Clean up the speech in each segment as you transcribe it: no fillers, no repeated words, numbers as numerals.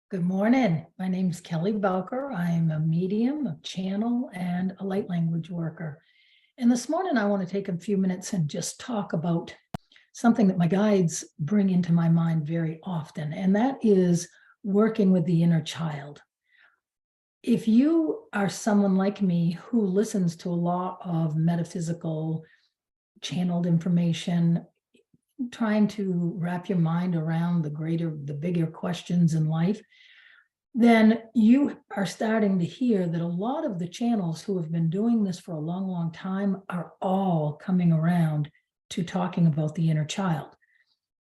Good morning. My name is Kelly Bowker. I'm a medium, a channel, and a light language worker. And this morning, I want to take a few minutes and just talk about something that my guides bring into my mind very often, and that is working with the inner child. If you are someone like me who listens to a lot of metaphysical channeled information, trying to wrap your mind around the bigger questions in life, then you are starting to hear that a lot of the channels who have been doing this for a long, long time are all coming around to talking about the inner child.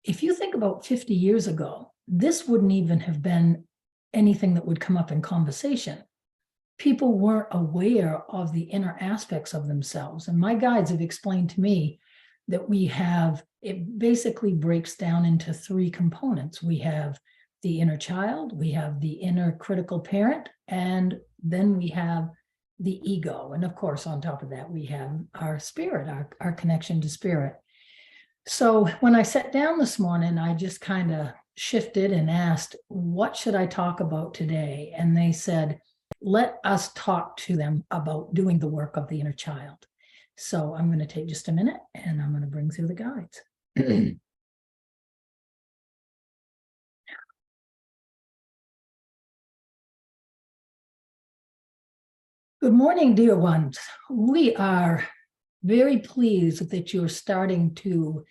If you think about 50 years ago, this wouldn't even have been anything that would come up in conversation. People weren't aware of the inner aspects of themselves. And my guides have explained to me that it basically breaks down into three components. We have the inner child, we have the inner critical parent, and then we have the ego. And of course, on top of that, we have our spirit, our connection to spirit. So when I sat down this morning, I just kind of shifted and asked, what should I talk about today? And they said, let us talk to them about doing the work of the inner child. So I'm going to take just a minute and I'm going to bring through the guides. Good morning, dear ones. We are very pleased that you're starting to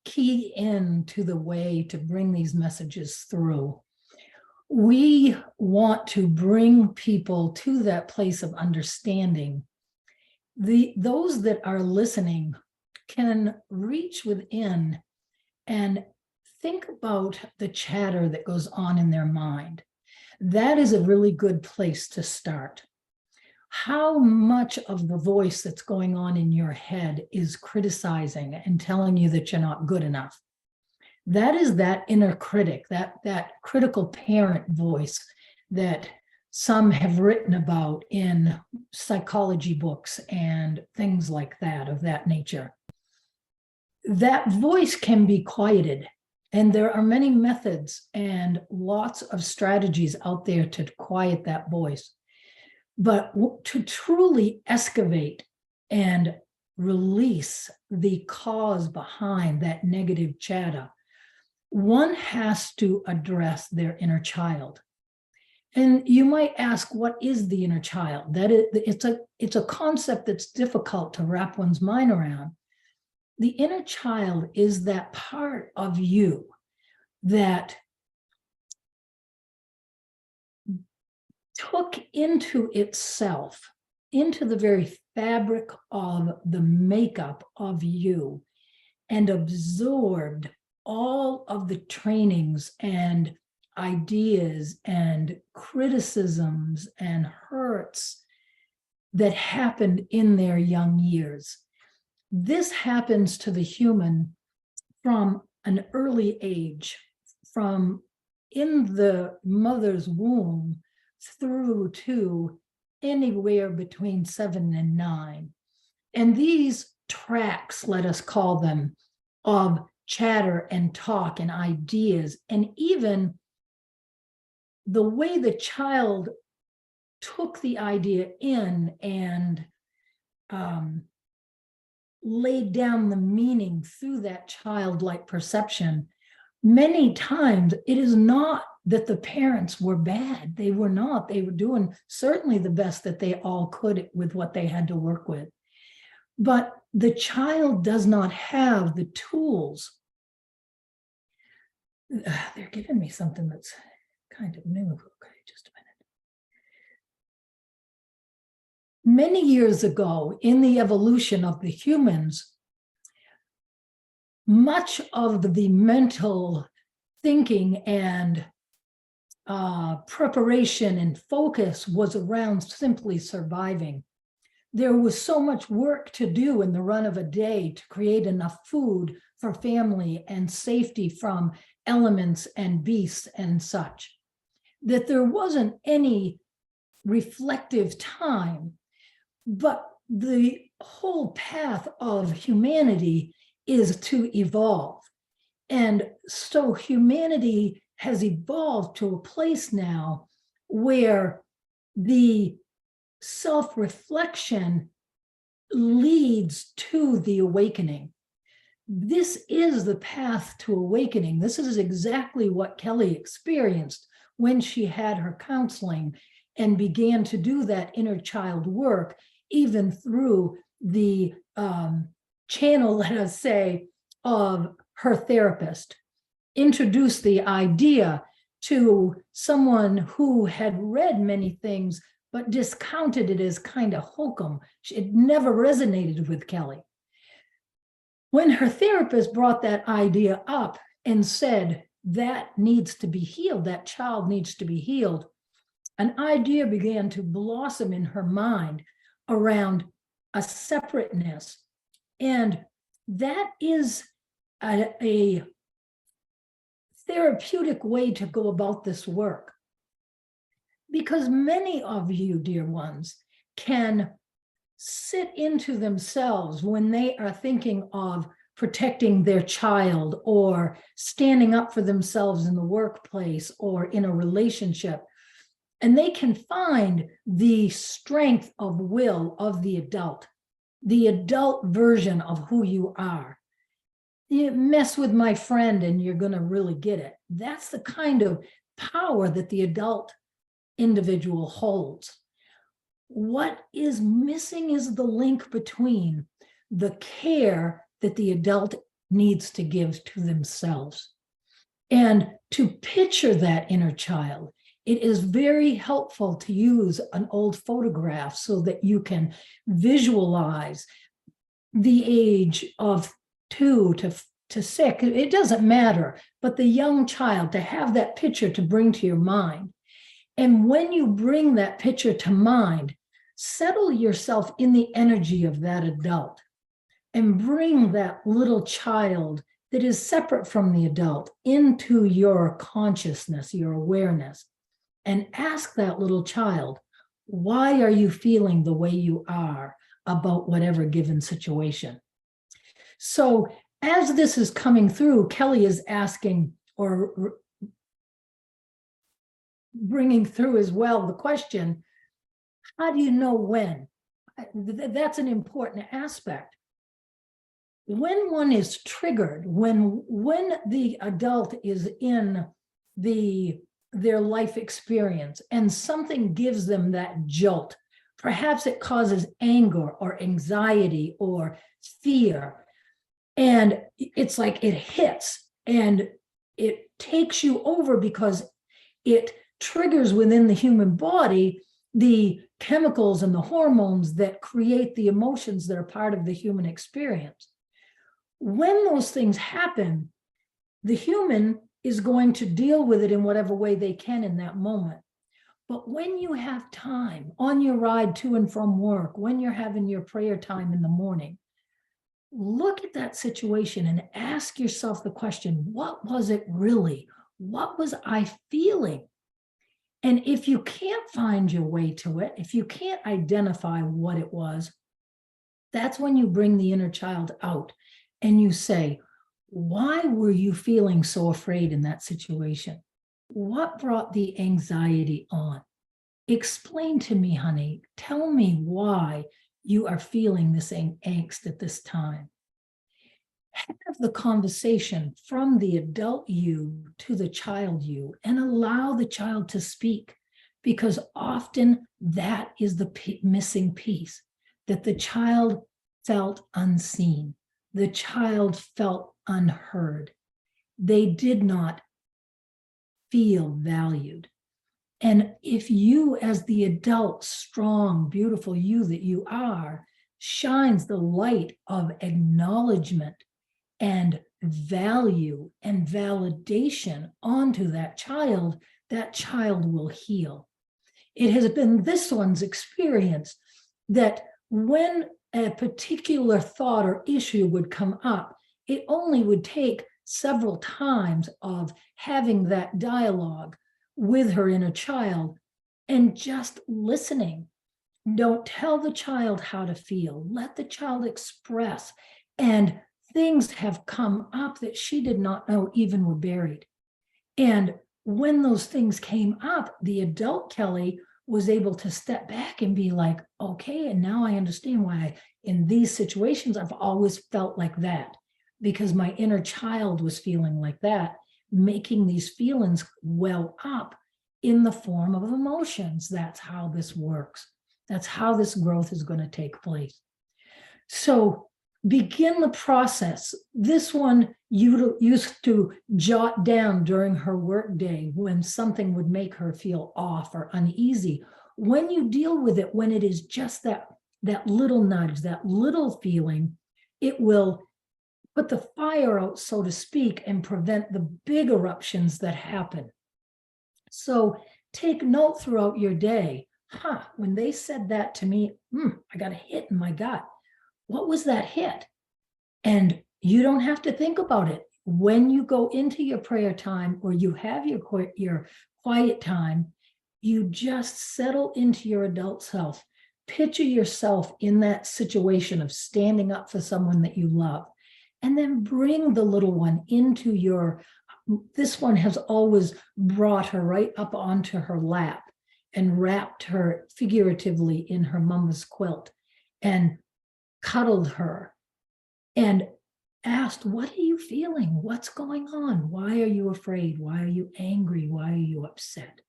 key into the way to bring these messages through. We want to bring people to that place of understanding. Those that are listening can reach within and think about the chatter that goes on in their mind. That is a really good place to start. How much of the voice that's going on in your head is criticizing and telling you that you're not good enough? That is that inner critic, that critical parent voice that some have written about in psychology books and things like that, of that nature. That voice can be quieted. And there are many methods and lots of strategies out there to quiet that voice. But to truly excavate and release the cause behind that negative chatter, one has to address their inner child. And you might ask, what is the inner child? It's a concept that's difficult to wrap one's mind around. The inner child is that part of you that took into itself, into the very fabric of the makeup of you, and absorbed all of the trainings and ideas and criticisms and hurts that happened in their young years. This happens to the human from an early age, from in the mother's womb through to anywhere between 7 and 9. And these tracks, let us call them, of chatter and talk and ideas, and even the way the child took the idea in and laid down the meaning through that childlike perception. Many times it is not that the parents were bad. They were not. They were doing certainly the best that they all could with what they had to work with. But the child does not have the tools. They're giving me something that's kind of new. Okay, just a minute. Many years ago, in the evolution of the humans, much of the mental thinking and preparation and focus was around simply surviving. There was so much work to do in the run of a day to create enough food for family and safety from elements and beasts and such, that there wasn't any reflective time. But the whole path of humanity is to evolve. And so humanity has evolved to a place now where the self-reflection leads to the awakening. This is the path to awakening. This is exactly what Kelly experienced when she had her counseling and began to do that inner child work, even through the channel, let us say, of her therapist. Introduced the idea to someone who had read many things but discounted it as kind of hokum. It never resonated with Kelly. When her therapist brought that idea up and said, that needs to be healed, that child needs to be healed, an idea began to blossom in her mind around a separateness. And that is a therapeutic way to go about this work. Because many of you, dear ones, can sit into themselves when they are thinking of protecting their child or standing up for themselves in the workplace or in a relationship. And they can find the strength of will of the adult version of who you are. You mess with my friend and you're going to really get it. That's the kind of power that the adult individual holds. What is missing is the link between the care that the adult needs to give to themselves. And to picture that inner child, it is very helpful to use an old photograph so that you can visualize the age of 2 to 6. It doesn't matter, but the young child, to have that picture to bring to your mind. And when you bring that picture to mind, settle yourself in the energy of that adult and bring that little child that is separate from the adult into your consciousness, your awareness, and ask that little child, why are you feeling the way you are about whatever given situation? So as this is coming through, Kelly is asking or bringing through as well the question, how do you know when? That's an important aspect. When one is triggered, when the adult is in their life experience and something gives them that jolt, perhaps it causes anger or anxiety or fear, and it's like it hits and it takes you over because it triggers within the human body the chemicals and the hormones that create the emotions that are part of the human experience. When those things happen, the human is going to deal with it in whatever way they can in that moment. But when you have time on your ride to and from work, when you're having your prayer time in the morning, look at that situation and ask yourself the question, what was it really? What was I feeling? And if you can't find your way to it, if you can't identify what it was, that's when you bring the inner child out and you say, why were you feeling so afraid in that situation? What brought the anxiety on? Explain to me, honey. Tell me why you are feeling this angst at this time. Have the conversation from the adult you to the child you and allow the child to speak, because often that is the missing piece, that the child felt unseen. The child felt unheard. They did not feel valued. And if you, as the adult, strong, beautiful you that you are, shines the light of acknowledgement and value and validation onto that child will heal. It has been this one's experience that when a particular thought or issue would come up, it only would take several times of having that dialogue with her inner child and just listening. Don't tell the child how to feel. Let the child express. And things have come up that she did not know even were buried. And when those things came up, the adult Kelly was able to step back and be like, okay, and now I understand why in these situations, I've always felt like that, because my inner child was feeling like that, making these feelings well up in the form of emotions. That's how this works. That's how this growth is going to take place. So begin the process. This one you used to jot down during her work day when something would make her feel off or uneasy. When you deal with it, when it is just that little nudge, that little feeling, it will put the fire out, so to speak, and prevent the big eruptions that happen. So take note throughout your day. When they said that to me, I got a hit in my gut. What was that hit? And you don't have to think about it. When you go into your prayer time or you have your quiet time, you just settle into your adult self. Picture yourself in that situation of standing up for someone that you love, and then bring the little one into this one has always brought her right up onto her lap and wrapped her figuratively in her mama's quilt and cuddled her and asked, what are you feeling? What's going on? Why are you afraid? Why are you angry? Why are you upset?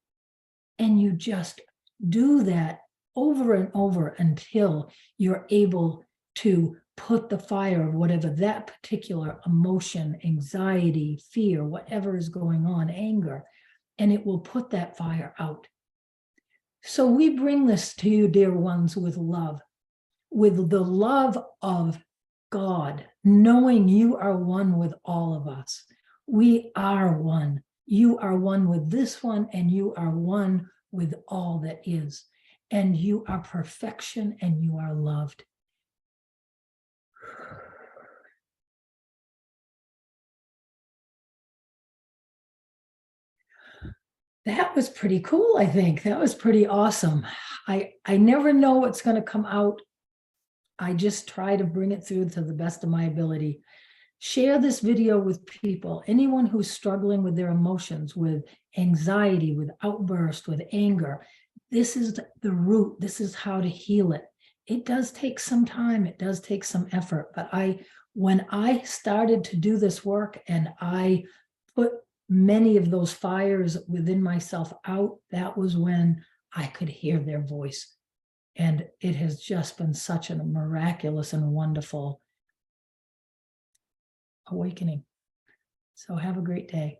And you just do that over and over until you're able to put the fire of whatever that particular emotion, anxiety, fear, whatever is going on, anger, and it will put that fire out. So we bring this to you, dear ones, with love, with the love of God, knowing you are one with all of us. We are one. You are one with this one, and you are one with all that is. And you are perfection, and you are loved. That was pretty cool, I think. That was pretty awesome. I never know what's going to come out. I just try to bring it through to the best of my ability. Share this video with people. Anyone who's struggling with their emotions, with anxiety, with outburst, with anger. This is the root. This is how to heal it. It does take some time. It does take some effort. But when I started to do this work and I put many of those fires within myself out, that was when I could hear their voice. And it has just been such a miraculous and wonderful awakening. So have a great day.